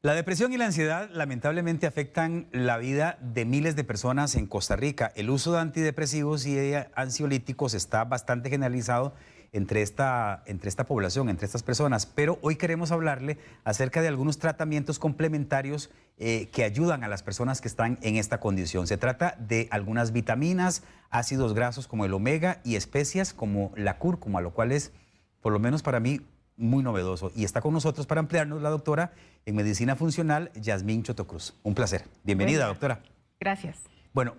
La depresión y la ansiedad lamentablemente afectan la vida de miles de personas en Costa Rica. El uso de antidepresivos y ansiolíticos está bastante generalizado entre esta población, entre estas personas. Pero hoy queremos hablarle acerca de algunos tratamientos complementarios que ayudan a las personas que están en esta condición. Se trata de algunas vitaminas, ácidos grasos como el omega y especias como la cúrcuma, lo cual es, por lo menos para mí, muy novedoso. Y está con nosotros para ampliarnos la doctora en Medicina Funcional, Yasmín Chotocruz. Un placer. Bienvenida, doctora. Gracias. Bueno,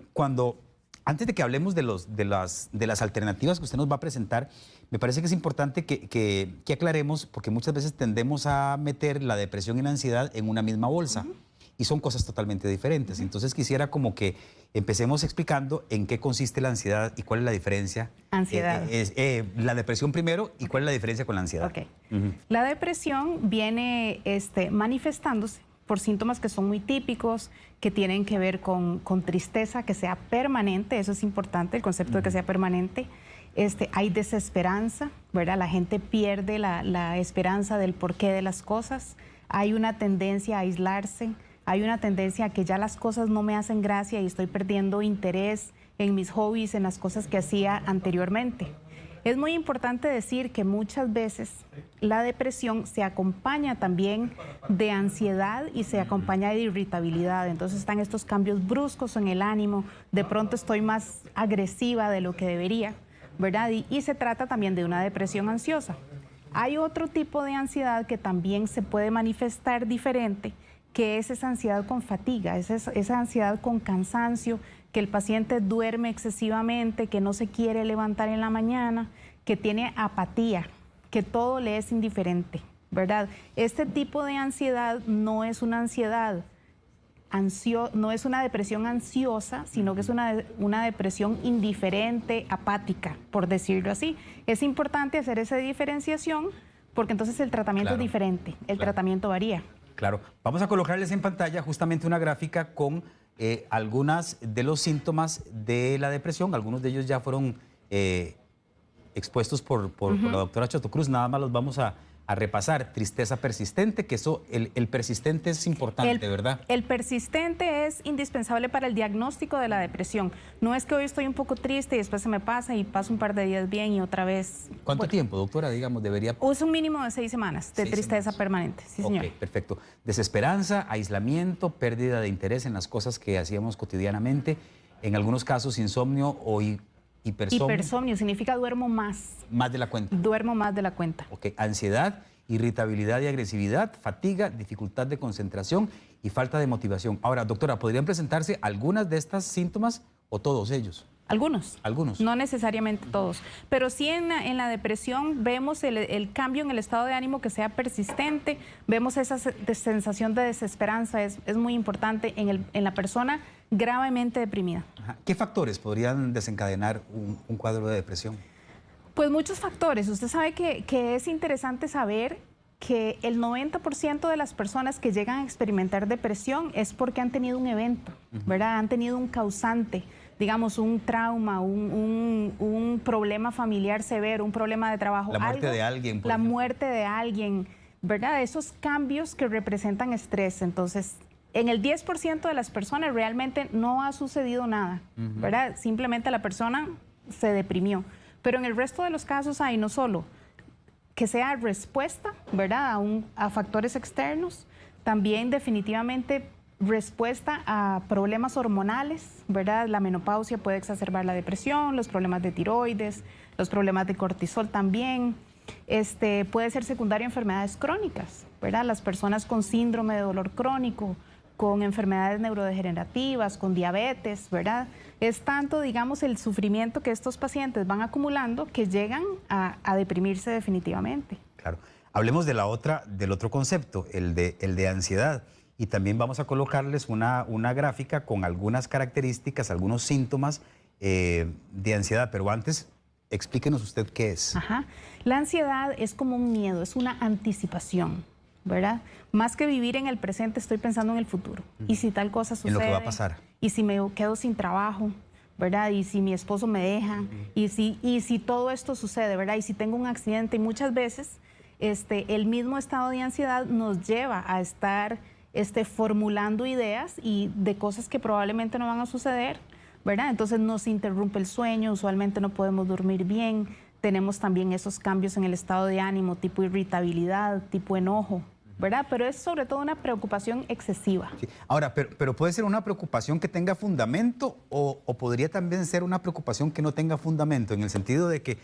antes de que hablemos de las alternativas que usted nos va a presentar, me parece que es importante que aclaremos, porque muchas veces tendemos a meter la depresión y la ansiedad en una misma bolsa. Y son cosas totalmente diferentes. Entonces quisiera como que empecemos explicando en qué consiste la ansiedad y cuál es la diferencia. Ansiedad. La depresión primero y cuál es la diferencia con la ansiedad. Ok. La depresión viene manifestándose por síntomas que son muy típicos, que tienen que ver con tristeza, que sea permanente. Eso es importante, el concepto de que sea permanente. Hay desesperanza, ¿verdad? La gente pierde la esperanza del porqué de las cosas. Hay una tendencia a aislarse. Hay una tendencia a que ya las cosas no me hacen gracia y estoy perdiendo interés en mis hobbies, en las cosas que hacía anteriormente. Es muy importante decir que muchas veces la depresión se acompaña también de ansiedad y se acompaña de irritabilidad. Entonces están estos cambios bruscos en el ánimo, de pronto estoy más agresiva de lo que debería, ¿verdad? Y se trata también de una depresión ansiosa. Hay otro tipo de ansiedad que también se puede manifestar diferente, que es esa ansiedad con fatiga, esa ansiedad con cansancio, que el paciente duerme excesivamente, que no se quiere levantar en la mañana, que tiene apatía, que todo le es indiferente, ¿verdad? Este tipo de ansiedad no es una ansiedad no es una depresión ansiosa, sino que es una depresión indiferente, apática, por decirlo así. Es importante hacer esa diferenciación porque entonces el tratamiento es diferente, el tratamiento varía. Claro, vamos a colocarles en pantalla justamente una gráfica con algunos de los síntomas de la depresión. Algunos de ellos ya fueron expuestos por la doctora Chotocruz. Nada más los vamos a repasar. Tristeza persistente, que eso, el persistente es importante, ¿verdad? El persistente es indispensable para el diagnóstico de la depresión. No es que hoy estoy un poco triste y después se me pasa y paso un par de días bien y otra vez... ¿Cuánto tiempo, doctora, digamos, debería...? Es un mínimo de 6 semanas de tristeza permanente, sí, señor. Ok, perfecto. Desesperanza, aislamiento, pérdida de interés en las cosas que hacíamos cotidianamente, en algunos casos insomnio o hipersomnio. Hipersomnio significa duermo más. Más de la cuenta. Duermo más de la cuenta. Ok, ansiedad, irritabilidad y agresividad, fatiga, dificultad de concentración y falta de motivación. Ahora, doctora, ¿podrían presentarse algunas de estas síntomas o todos ellos? Algunos. Algunos. No necesariamente todos. Pero sí en la depresión vemos el cambio en el estado de ánimo que sea persistente, vemos esa sensación de desesperanza, es muy importante en la persona gravemente deprimida. Ajá. ¿Qué factores podrían desencadenar un cuadro de depresión? Pues muchos factores. Usted sabe que es interesante saber que el 90% de las personas que llegan a experimentar depresión es porque han tenido un evento, ¿verdad? Han tenido un causante, digamos, un trauma, un problema familiar severo, un problema de trabajo. La muerte de alguien. La muerte de alguien, ¿verdad? Esos cambios que representan estrés. Entonces, en el 10% de las personas realmente no ha sucedido nada, ¿verdad? Simplemente la persona se deprimió. Pero en el resto de los casos hay no solo que sea respuesta, ¿verdad?, a factores externos, también definitivamente respuesta a problemas hormonales, ¿verdad? La menopausia puede exacerbar la depresión, los problemas de tiroides, los problemas de cortisol también. Puede ser secundario a enfermedades crónicas, ¿verdad? Las personas con síndrome de dolor crónico, con enfermedades neurodegenerativas, con diabetes, ¿verdad? Es tanto, digamos, el sufrimiento que estos pacientes van acumulando que llegan a deprimirse definitivamente. Claro. Hablemos del otro concepto, el de ansiedad. Y también vamos a colocarles una gráfica con algunas características, algunos síntomas de ansiedad. Pero antes, explíquenos usted qué es. Ajá. La ansiedad es como un miedo, es una anticipación, ¿verdad? Más que vivir en el presente, estoy pensando en el futuro. ¿Y si tal cosa sucede? En lo que va a pasar. ¿Y si me quedo sin trabajo? ¿Verdad? ¿Y si mi esposo me deja? ¿Y si todo esto sucede? ¿Verdad? ¿Y si tengo un accidente? Y muchas veces el mismo estado de ansiedad nos lleva a estar formulando ideas y de cosas que probablemente no van a suceder, ¿verdad? Entonces nos interrumpe el sueño, usualmente no podemos dormir bien, tenemos también esos cambios en el estado de ánimo, tipo irritabilidad, tipo enojo, ¿verdad? Pero es sobre todo una preocupación excesiva. Sí. Ahora, pero puede ser una preocupación que tenga fundamento o podría también ser una preocupación que no tenga fundamento, en el sentido de que,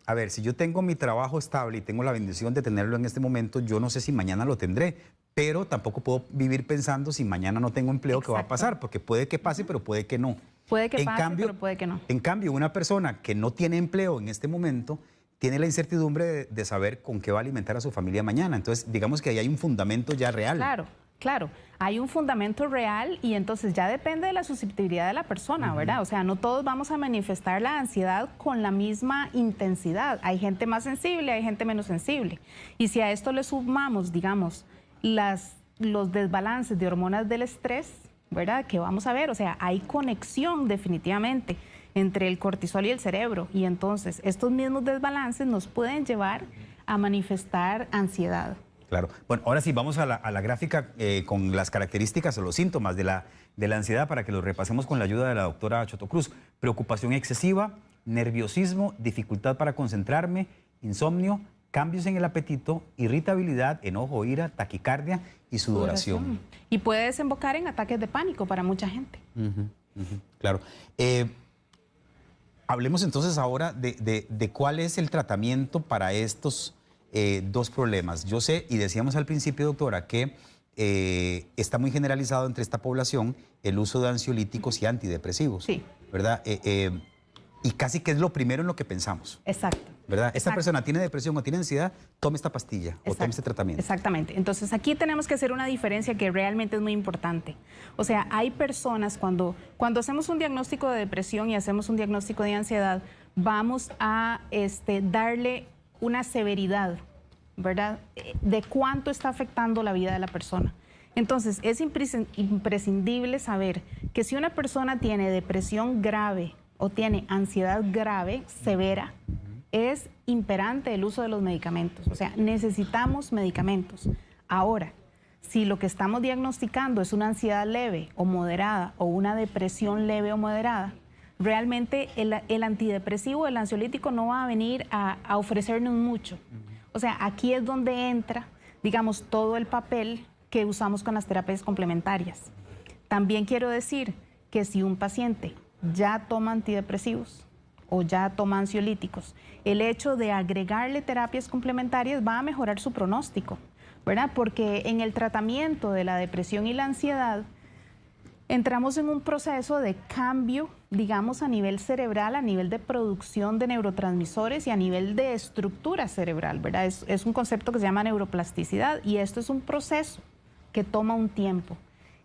a ver, si yo tengo mi trabajo estable y tengo la bendición de tenerlo en este momento, yo no sé si mañana lo tendré, pero tampoco puedo vivir pensando si mañana no tengo empleo, ¿qué va a pasar? Porque puede que pase, pero puede que no. Puede que pase, pero puede que no. En cambio, una persona que no tiene empleo en este momento tiene la incertidumbre de saber con qué va a alimentar a su familia mañana. Entonces, digamos que ahí hay un fundamento ya real. Claro, claro. Hay un fundamento real y entonces ya depende de la susceptibilidad de la persona, ¿verdad? O sea, no todos vamos a manifestar la ansiedad con la misma intensidad. Hay gente más sensible, hay gente menos sensible. Y si a esto le sumamos, digamos, los desbalances de hormonas del estrés, ¿verdad? Que vamos a ver, o sea, hay conexión definitivamente entre el cortisol y el cerebro, y entonces estos mismos desbalances nos pueden llevar a manifestar ansiedad. Claro. Bueno, ahora sí, vamos a la gráfica con las características o los síntomas de la ansiedad para que los repasemos con la ayuda de la doctora Chotocruz. Preocupación excesiva, nerviosismo, dificultad para concentrarme, insomnio, cambios en el apetito, irritabilidad, enojo, ira, taquicardia y sudoración. Y puede desembocar en ataques de pánico para mucha gente. Claro. Hablemos entonces ahora de cuál es el tratamiento para estos dos problemas. Yo sé, y decíamos al principio, doctora, que está muy generalizado entre esta población el uso de ansiolíticos y antidepresivos. Sí. ¿Verdad? Y casi que es lo primero en lo que pensamos. Exacto. ¿Verdad? Esta persona tiene depresión o tiene ansiedad, tome esta pastilla o tome este tratamiento. Exactamente. Entonces aquí tenemos que hacer una diferencia que realmente es muy importante. O sea, hay personas cuando hacemos un diagnóstico de depresión y hacemos un diagnóstico de ansiedad, vamos a darle una severidad, ¿verdad? De cuánto está afectando la vida de la persona. Entonces es imprescindible saber que si una persona tiene depresión grave o tiene ansiedad grave, severa, es imperante el uso de los medicamentos. O sea, necesitamos medicamentos. Ahora, si lo que estamos diagnosticando es una ansiedad leve o moderada o una depresión leve o moderada, realmente el antidepresivo, el ansiolítico no va a venir a ofrecernos mucho. O sea, aquí es donde entra, digamos, todo el papel que usamos con las terapias complementarias. También quiero decir que si un paciente ya toma antidepresivos o ya toma ansiolíticos, el hecho de agregarle terapias complementarias va a mejorar su pronóstico, ¿verdad? Porque en el tratamiento de la depresión y la ansiedad entramos en un proceso de cambio, digamos, a nivel cerebral, a nivel de producción de neurotransmisores y a nivel de estructura cerebral, ¿verdad? Es un concepto que se llama neuroplasticidad y esto es un proceso que toma un tiempo.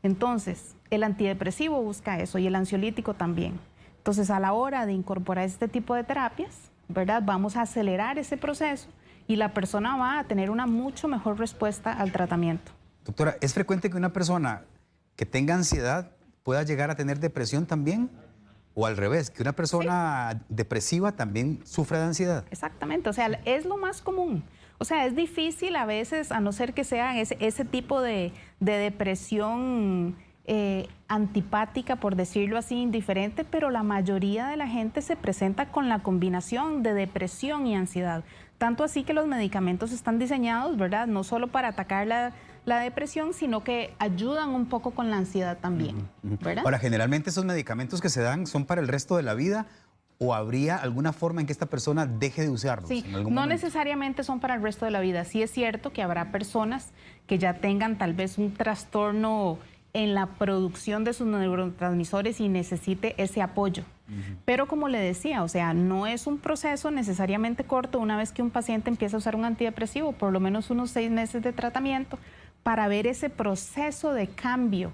Entonces, el antidepresivo busca eso y el ansiolítico también. Entonces, a la hora de incorporar este tipo de terapias, ¿verdad? Vamos a acelerar ese proceso y la persona va a tener una mucho mejor respuesta al tratamiento. Doctora, ¿es frecuente que una persona que tenga ansiedad pueda llegar a tener depresión también? ¿O al revés, que una persona depresiva también sufra de ansiedad? Exactamente, o sea, es lo más común. O sea, es difícil a veces, a no ser que sea ese tipo de depresión antipática, por decirlo así, indiferente, pero la mayoría de la gente se presenta con la combinación de depresión y ansiedad. Tanto así que los medicamentos están diseñados, ¿verdad? No solo para atacar la depresión, sino que ayudan un poco con la ansiedad también, ¿verdad? Ahora, generalmente esos medicamentos que se dan son para el resto de la vida, ¿o habría alguna forma en que esta persona deje de usarlos? Sí, en algún no momento? necesariamente son para el resto de la vida. Sí es cierto que habrá personas que ya tengan tal vez un trastorno en la producción de sus neurotransmisores y necesite ese apoyo. Pero como le decía, o sea, no es un proceso necesariamente corto una vez que un paciente empieza a usar un antidepresivo, por lo menos unos 6 meses de tratamiento para ver ese proceso de cambio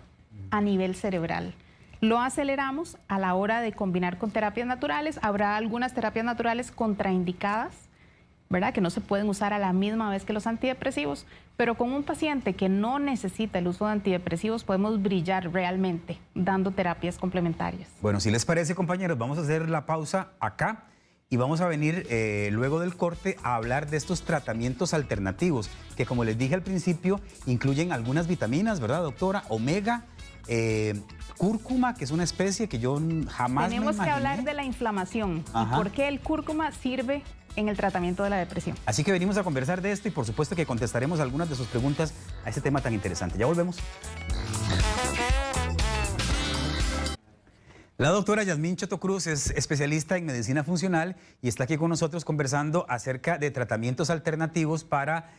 a nivel cerebral. Lo aceleramos a la hora de combinar con terapias naturales. Habrá algunas terapias naturales contraindicadas, ¿verdad? Que no se pueden usar a la misma vez que los antidepresivos, pero con un paciente que no necesita el uso de antidepresivos podemos brillar realmente dando terapias complementarias. Bueno, si les parece, compañeros, vamos a hacer la pausa acá y vamos a venir luego del corte a hablar de estos tratamientos alternativos que, como les dije al principio, incluyen algunas vitaminas, ¿verdad, doctora? Omega, cúrcuma, que es una especie que yo jamás me Tenemos que imaginé. hablar de la inflamación. Ajá. ¿Y por qué el cúrcuma sirve en el tratamiento de la depresión? Así que venimos a conversar de esto y por supuesto que contestaremos algunas de sus preguntas a este tema tan interesante. Ya volvemos. La doctora Yasmín Choto Cruz es especialista en medicina funcional y está aquí con nosotros conversando acerca de tratamientos alternativos para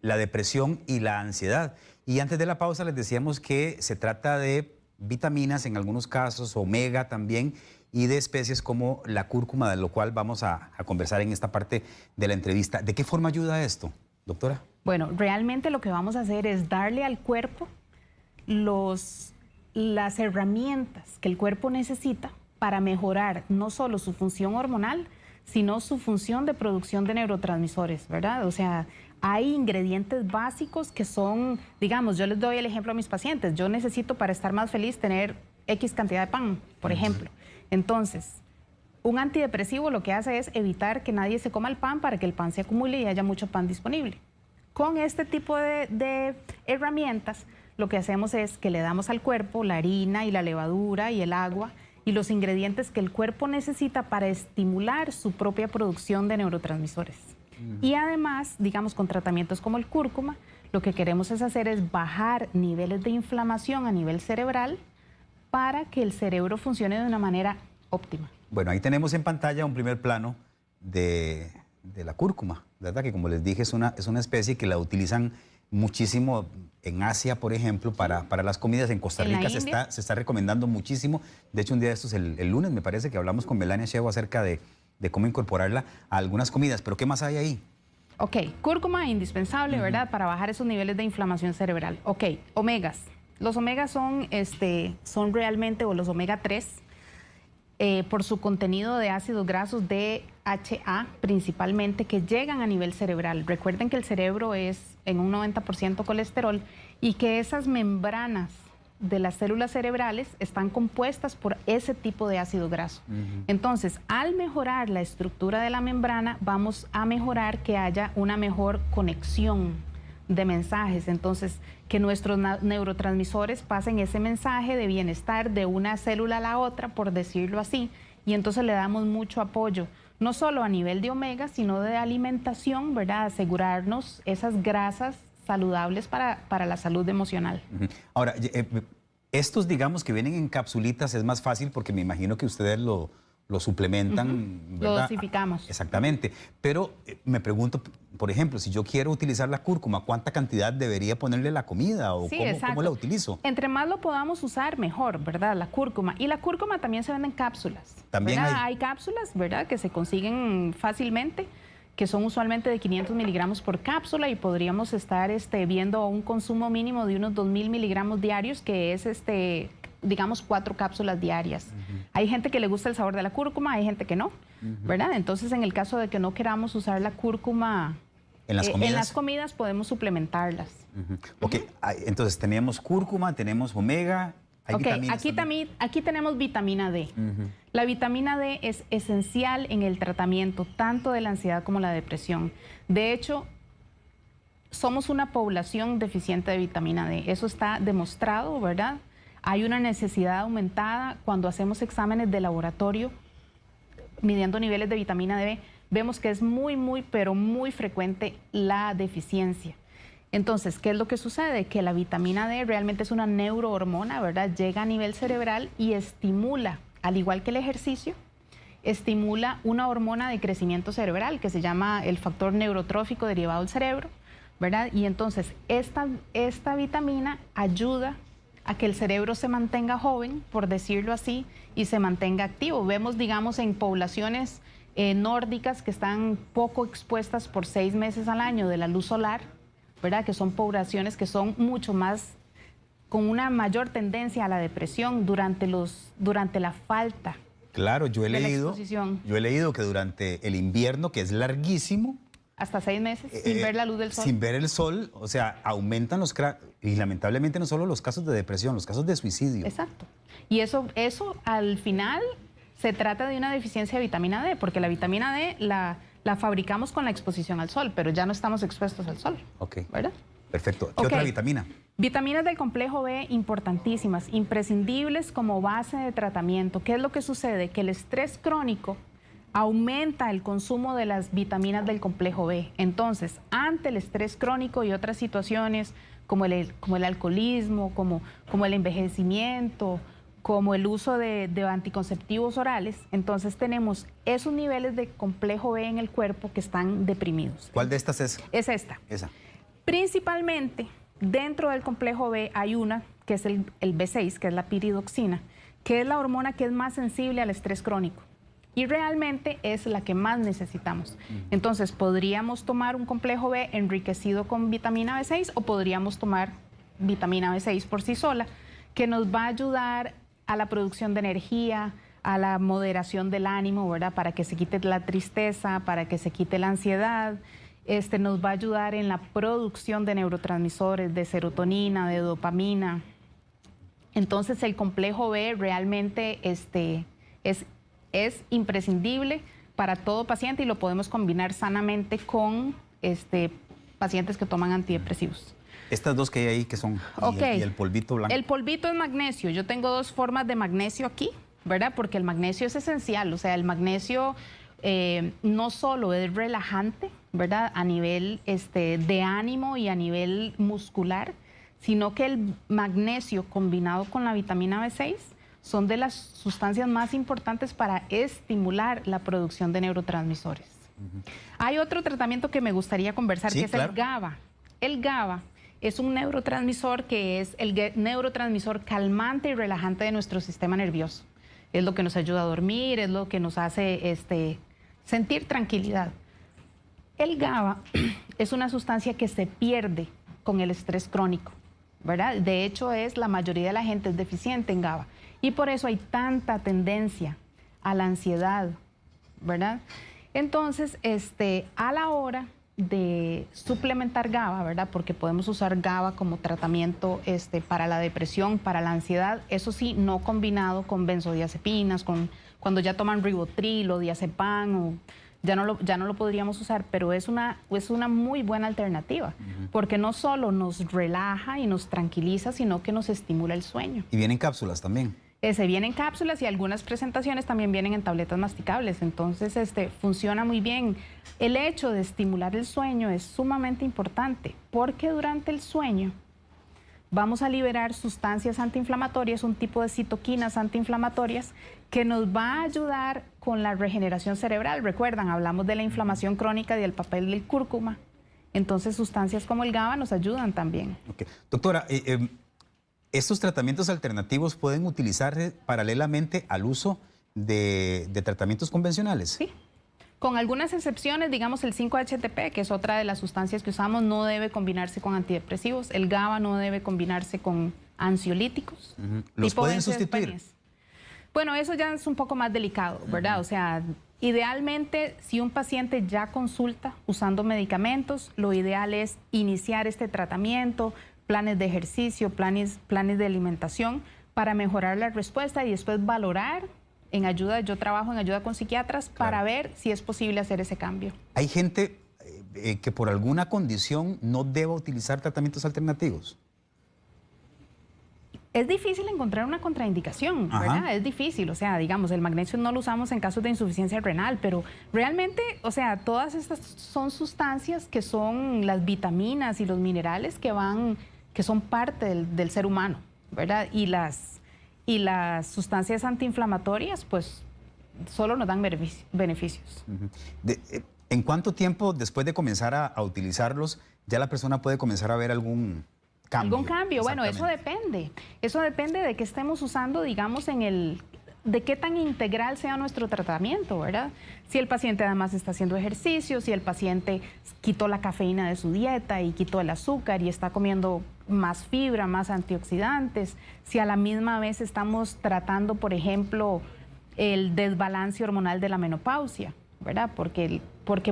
la depresión y la ansiedad. Y antes de la pausa les decíamos que se trata de vitaminas en algunos casos, omega también, y de especies como la cúrcuma, de lo cual vamos a conversar en esta parte de la entrevista. ¿De qué forma ayuda esto, doctora? Bueno, realmente lo que vamos a hacer es darle al cuerpo las herramientas que el cuerpo necesita para mejorar no solo su función hormonal, sino su función de producción de neurotransmisores, ¿verdad? O sea, hay ingredientes básicos que son, digamos, yo les doy el ejemplo a mis pacientes, yo necesito para estar más feliz tener X cantidad de pan, por ejemplo. Entonces, un antidepresivo lo que hace es evitar que nadie se coma el pan para que el pan se acumule y haya mucho pan disponible. Con este tipo de herramientas, lo que hacemos es que le damos al cuerpo la harina y la levadura y el agua y los ingredientes que el cuerpo necesita para estimular su propia producción de neurotransmisores. Y además, digamos, con tratamientos como el cúrcuma, lo que queremos es hacer es bajar niveles de inflamación a nivel cerebral para que el cerebro funcione de una manera óptima. Bueno, ahí tenemos en pantalla un primer plano de la cúrcuma, ¿verdad? Que como les dije es una especie que la utilizan muchísimo en Asia, por ejemplo, para las comidas. En Costa Rica se está recomendando muchísimo. De hecho, un día de estos, el lunes, me parece que hablamos con Melania Chevo acerca de cómo incorporarla a algunas comidas. ¿Pero qué más hay ahí? Ok, cúrcuma indispensable, ¿verdad? Para bajar esos niveles de inflamación cerebral. Ok, omegas. Los omegas son realmente, o los omega 3, por su contenido de ácidos grasos DHA principalmente, que llegan a nivel cerebral. Recuerden que el cerebro es en un 90% colesterol y que esas membranas de las células cerebrales están compuestas por ese tipo de ácido graso. Entonces, al mejorar la estructura de la membrana, vamos a mejorar que haya una mejor conexión de mensajes. Entonces, que nuestros neurotransmisores pasen ese mensaje de bienestar de una célula a la otra, por decirlo así, y entonces le damos mucho apoyo, no solo a nivel de omega, sino de alimentación, ¿verdad? Asegurarnos esas grasas saludables para la salud emocional. Ahora, estos, digamos, que vienen en capsulitas es más fácil porque me imagino que ustedes lo suplementan, ¿verdad? Lo dosificamos. Exactamente. Pero me pregunto, por ejemplo, si yo quiero utilizar la cúrcuma, ¿cuánta cantidad debería ponerle a la comida o sí, cómo la utilizo? Entre más lo podamos usar, mejor, ¿verdad? La cúrcuma. Y la cúrcuma también se vende en cápsulas. También hay cápsulas, ¿verdad? Que se consiguen fácilmente, que son usualmente de 500 miligramos por cápsula y podríamos estar viendo un consumo mínimo de unos 2.000 miligramos diarios, que es digamos 4 cápsulas diarias. Hay gente que le gusta el sabor de la cúrcuma, hay gente que no, ¿verdad? Entonces, en el caso de que no queramos usar la cúrcuma en las comidas, podemos suplementarlas. Ok, entonces tenemos cúrcuma, tenemos omega, hay vitaminas aquí tenemos vitamina D. La vitamina D es esencial en el tratamiento tanto de la ansiedad como la depresión. De hecho, somos una población deficiente de vitamina D. Eso está demostrado, ¿verdad? Hay una necesidad aumentada cuando hacemos exámenes de laboratorio midiendo niveles de vitamina D. Vemos que es pero muy frecuente la deficiencia. Entonces, ¿qué es lo que sucede? Que la vitamina D realmente es una neurohormona, ¿verdad? Llega a nivel cerebral y estimula, al igual que el ejercicio, estimula una hormona de crecimiento cerebral que se llama el factor neurotrófico derivado del cerebro, ¿verdad? Y entonces, esta vitamina ayuda a que el cerebro se mantenga joven, por decirlo así, y se mantenga activo. Vemos, digamos, en poblaciones nórdicas que están poco expuestas por 6 meses al año de la luz solar, ¿verdad? Que son poblaciones que son mucho más, con una mayor tendencia a la depresión durante la falta. Claro, yo he leído que durante el invierno, que es larguísimo, hasta 6 meses sin ver la luz del sol. Sin ver el sol, o sea, aumentan y lamentablemente no solo los casos de depresión, los casos de suicidio. Exacto. Y eso al final se trata de una deficiencia de vitamina D, porque la vitamina D la fabricamos con la exposición al sol, pero ya no estamos expuestos al sol. Ok. ¿Verdad? Perfecto. ¿Qué otra vitamina? Vitaminas del complejo B importantísimas, imprescindibles como base de tratamiento. ¿Qué es lo que sucede? Que el estrés crónico aumenta el consumo de las vitaminas del complejo B. Entonces, ante el estrés crónico y otras situaciones como el alcoholismo, como el envejecimiento, como el uso de anticonceptivos orales, entonces tenemos esos niveles de complejo B en el cuerpo que están deprimidos. ¿Cuál de estas es? Es esta. Esa. Principalmente, dentro del complejo B hay una, que es el B6, que es la piridoxina, que es la hormona que es más sensible al estrés crónico. Y realmente es la que más necesitamos. Entonces, podríamos tomar un complejo B enriquecido con vitamina B6 o podríamos tomar vitamina B6 por sí sola, que nos va a ayudar a la producción de energía, a la moderación del ánimo, ¿verdad? Para que se quite la tristeza, para que se quite la ansiedad. Nos va a ayudar en la producción de neurotransmisores, de serotonina, de dopamina. Entonces, el complejo B realmente es imprescindible para todo paciente y lo podemos combinar sanamente con pacientes que toman antidepresivos. Estas dos que hay ahí, que son, y el polvito blanco. El polvito es magnesio. Yo tengo dos formas de magnesio aquí, ¿verdad? Porque el magnesio es esencial. O sea, el magnesio no solo es relajante, ¿verdad? A nivel de ánimo y a nivel muscular, sino que el magnesio combinado con la vitamina B6 son de las sustancias más importantes para estimular la producción de neurotransmisores. Hay otro tratamiento que me gustaría conversar, que es el GABA. El GABA es un neurotransmisor que es el neurotransmisor calmante y relajante de nuestro sistema nervioso. Es lo que nos ayuda a dormir, es lo que nos hace sentir tranquilidad. El GABA es una sustancia que se pierde con el estrés crónico, ¿verdad? De hecho, la mayoría de la gente es deficiente en GABA. Y por eso hay tanta tendencia a la ansiedad, ¿verdad? Entonces, a la hora de suplementar GABA, ¿verdad? Porque podemos usar GABA como tratamiento para la depresión, para la ansiedad, eso sí, no combinado con benzodiazepinas, cuando ya toman ribotril o diazepam, o ya no lo podríamos usar, pero es una muy buena alternativa, porque no solo nos relaja y nos tranquiliza, sino que nos estimula el sueño. Y vienen cápsulas también. Vienen cápsulas y algunas presentaciones también vienen en tabletas masticables, entonces funciona muy bien. El hecho de estimular el sueño es sumamente importante, porque durante el sueño vamos a liberar sustancias antiinflamatorias, un tipo de citoquinas antiinflamatorias que nos va a ayudar con la regeneración cerebral. Recuerdan, hablamos de la inflamación crónica y del papel del cúrcuma. Entonces, sustancias como el GABA nos ayudan también. Okay. Doctora, ¿estos tratamientos alternativos pueden utilizarse paralelamente al uso de tratamientos convencionales? Sí. Con algunas excepciones, digamos el 5-HTP, que es otra de las sustancias que usamos, no debe combinarse con antidepresivos. El GABA no debe combinarse con ansiolíticos. ¿Los pueden sustituir? Bueno, eso ya es un poco más delicado, ¿verdad? O sea, idealmente, si un paciente ya consulta usando medicamentos, lo ideal es iniciar este tratamiento, planes de ejercicio, planes de alimentación, para mejorar la respuesta y después valorar en ayuda. Yo trabajo en ayuda con psiquiatras para ver si es posible hacer ese cambio. ¿Hay gente que por alguna condición no deba utilizar tratamientos alternativos? Es difícil encontrar una contraindicación, ¿verdad? Es difícil, o sea, digamos, el magnesio no lo usamos en casos de insuficiencia renal, pero realmente, o sea, todas estas son sustancias que son las vitaminas y los minerales que son parte del ser humano, ¿verdad? Y las sustancias antiinflamatorias, pues, solo nos dan beneficios. ¿En cuánto tiempo después de comenzar a utilizarlos, ya la persona puede comenzar a ver algún cambio? ¿Algún cambio? Bueno, eso depende. Eso depende de qué estemos usando, digamos, de qué tan integral sea nuestro tratamiento, ¿verdad? Si el paciente además está haciendo ejercicio, si el paciente quitó la cafeína de su dieta y quitó el azúcar y está comiendo más fibra, más antioxidantes, si a la misma vez estamos tratando, por ejemplo, el desbalance hormonal de la menopausia, ¿verdad? Porque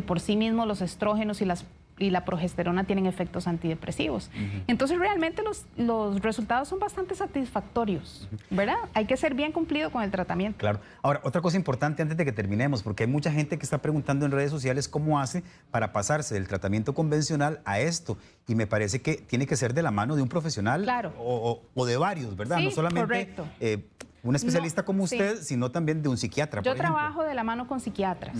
por sí mismo los estrógenos y las y la progesterona tienen efectos antidepresivos. Entonces realmente los resultados son bastante satisfactorios, ¿verdad? Hay que ser bien cumplido con el tratamiento. Claro. Ahora, otra cosa importante antes de que terminemos, porque hay mucha gente que está preguntando en redes sociales cómo hace para pasarse del tratamiento convencional a esto. Y me parece que tiene que ser de la mano de un profesional, claro, o de varios, ¿verdad? Sí, no solamente correcto. Un especialista como usted, sí, sino también de un psiquiatra, Yo por ejemplo. trabajo de la mano con psiquiatras,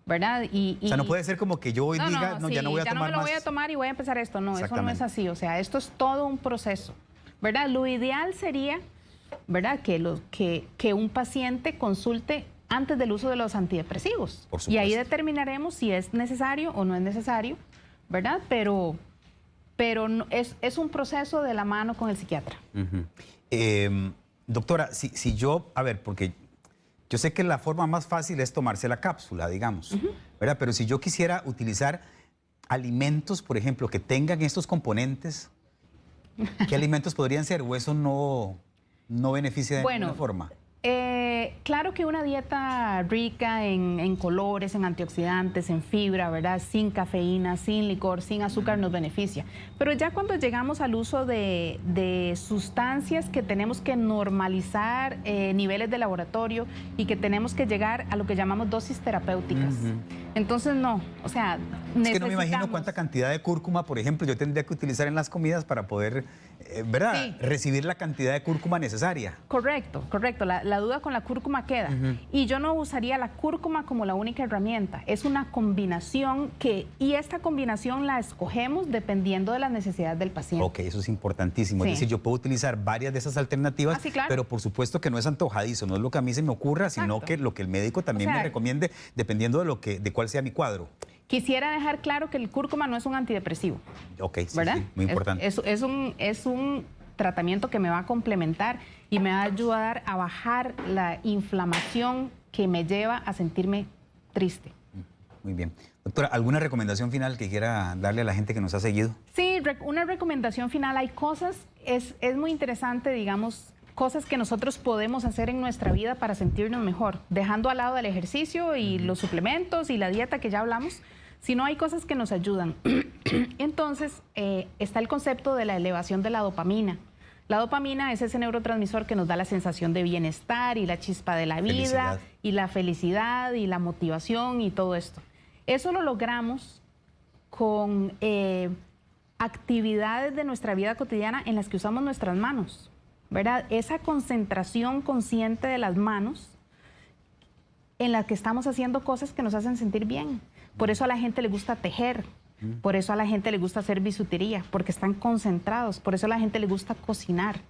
¿verdad? O sea, no puede ser como que yo hoy diga, no, sí, ya no voy a ya tomar no me lo más. voy a tomar y voy a empezar esto. No, eso no es así. O sea, esto es todo un proceso, ¿verdad? Lo ideal sería, ¿verdad?, que un paciente consulte antes del uso de los antidepresivos. Por supuesto. Y ahí determinaremos si es necesario o no es necesario, ¿verdad? Pero no, es un proceso de la mano con el psiquiatra. Doctora, si yo, a ver, porque yo sé que la forma más fácil es tomarse la cápsula, digamos, ¿verdad? Pero si yo quisiera utilizar alimentos, por ejemplo, que tengan estos componentes, ¿qué alimentos podrían ser? ¿O eso no beneficia de ninguna forma? Claro que una dieta rica en colores, en antioxidantes, en fibra, ¿verdad? Sin cafeína, sin licor, sin azúcar nos beneficia. Pero ya cuando llegamos al uso de sustancias que tenemos que normalizar niveles de laboratorio y que tenemos que llegar a lo que llamamos dosis terapéuticas. Entonces no, o sea, es que no me imagino cuánta cantidad de cúrcuma, por ejemplo, yo tendría que utilizar en las comidas para poder, ¿verdad?, sí, recibir la cantidad de cúrcuma necesaria. Correcto, correcto. La duda con la cúrcuma queda. Y yo no usaría la cúrcuma como la única herramienta. Es una combinación y esta combinación la escogemos dependiendo de las necesidades del paciente. Ok, eso es importantísimo. Sí. Es decir, yo puedo utilizar varias de esas alternativas, sí, claro, pero por supuesto que no es antojadizo, no es lo que a mí se me ocurra, Exacto, sino que lo que el médico también me recomiende, dependiendo de cuál sea mi cuadro. Quisiera dejar claro que el cúrcuma no es un antidepresivo. Ok, sí, ¿verdad? Sí, muy importante. Es un tratamiento que me va a complementar y me va a ayudar a bajar la inflamación que me lleva a sentirme triste. Muy bien. Doctora, ¿alguna recomendación final que quiera darle a la gente que nos ha seguido? Sí, una recomendación final. Hay cosas, es muy interesante, digamos, cosas que nosotros podemos hacer en nuestra vida para sentirnos mejor, dejando al lado el ejercicio y los suplementos y la dieta que ya hablamos, sino hay cosas que nos ayudan. Entonces, está el concepto de la elevación de la dopamina. La dopamina es ese neurotransmisor que nos da la sensación de bienestar y la chispa de la vida, y la felicidad y la motivación y todo esto. Eso lo logramos con actividades de nuestra vida cotidiana en las que usamos nuestras manos, ¿verdad? Esa concentración consciente de las manos en la que estamos haciendo cosas que nos hacen sentir bien. Por eso a la gente le gusta tejer, por eso a la gente le gusta hacer bisutería, porque están concentrados, por eso a la gente le gusta cocinar,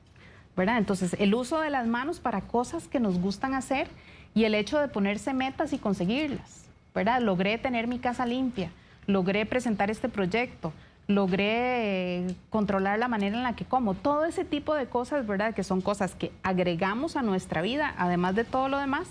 ¿verdad? Entonces, el uso de las manos para cosas que nos gustan hacer y el hecho de ponerse metas y conseguirlas, ¿verdad? Logré tener mi casa limpia, logré presentar este proyecto, logré controlar la manera en la que como. Todo ese tipo de cosas, ¿verdad?, que son cosas que agregamos a nuestra vida, además de todo lo demás,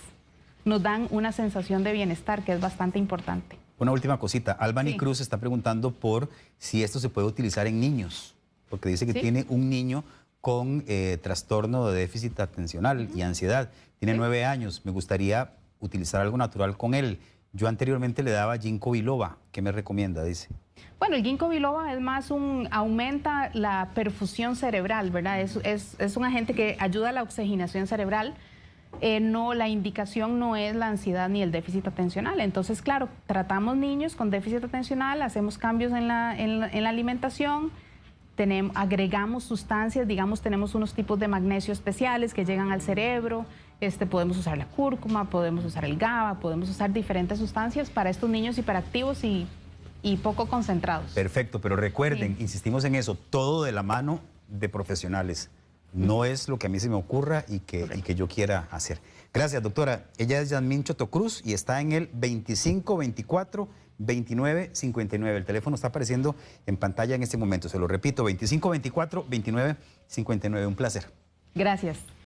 nos dan una sensación de bienestar que es bastante importante. Una última cosita. Albany Sí. Cruz está preguntando por si esto se puede utilizar en niños, porque dice que Sí. tiene un niño con trastorno de déficit atencional y ansiedad. Tiene 9 años. Me gustaría utilizar algo natural con él. Yo anteriormente le daba ginkgo biloba. ¿Qué me recomienda? Dice. Bueno, el ginkgo biloba es más aumenta la perfusión cerebral, ¿verdad? Es un agente que ayuda a la oxigenación cerebral. No, la indicación no es la ansiedad ni el déficit atencional. Entonces, claro, tratamos niños con déficit atencional, hacemos cambios en la alimentación, agregamos sustancias, digamos, tenemos unos tipos de magnesio especiales que llegan al cerebro. Podemos usar la cúrcuma, podemos usar el GABA, podemos usar diferentes sustancias para estos niños hiperactivos y poco concentrados. Perfecto, pero recuerden, sí, insistimos en eso, todo de la mano de profesionales. No es lo que a mí se me ocurra y que yo quiera hacer. Gracias, doctora. Ella es Yasmín Chotocruz y está en el 2524-2959. El teléfono está apareciendo en pantalla en este momento. Se lo repito, 2524-2959. Un placer. Gracias.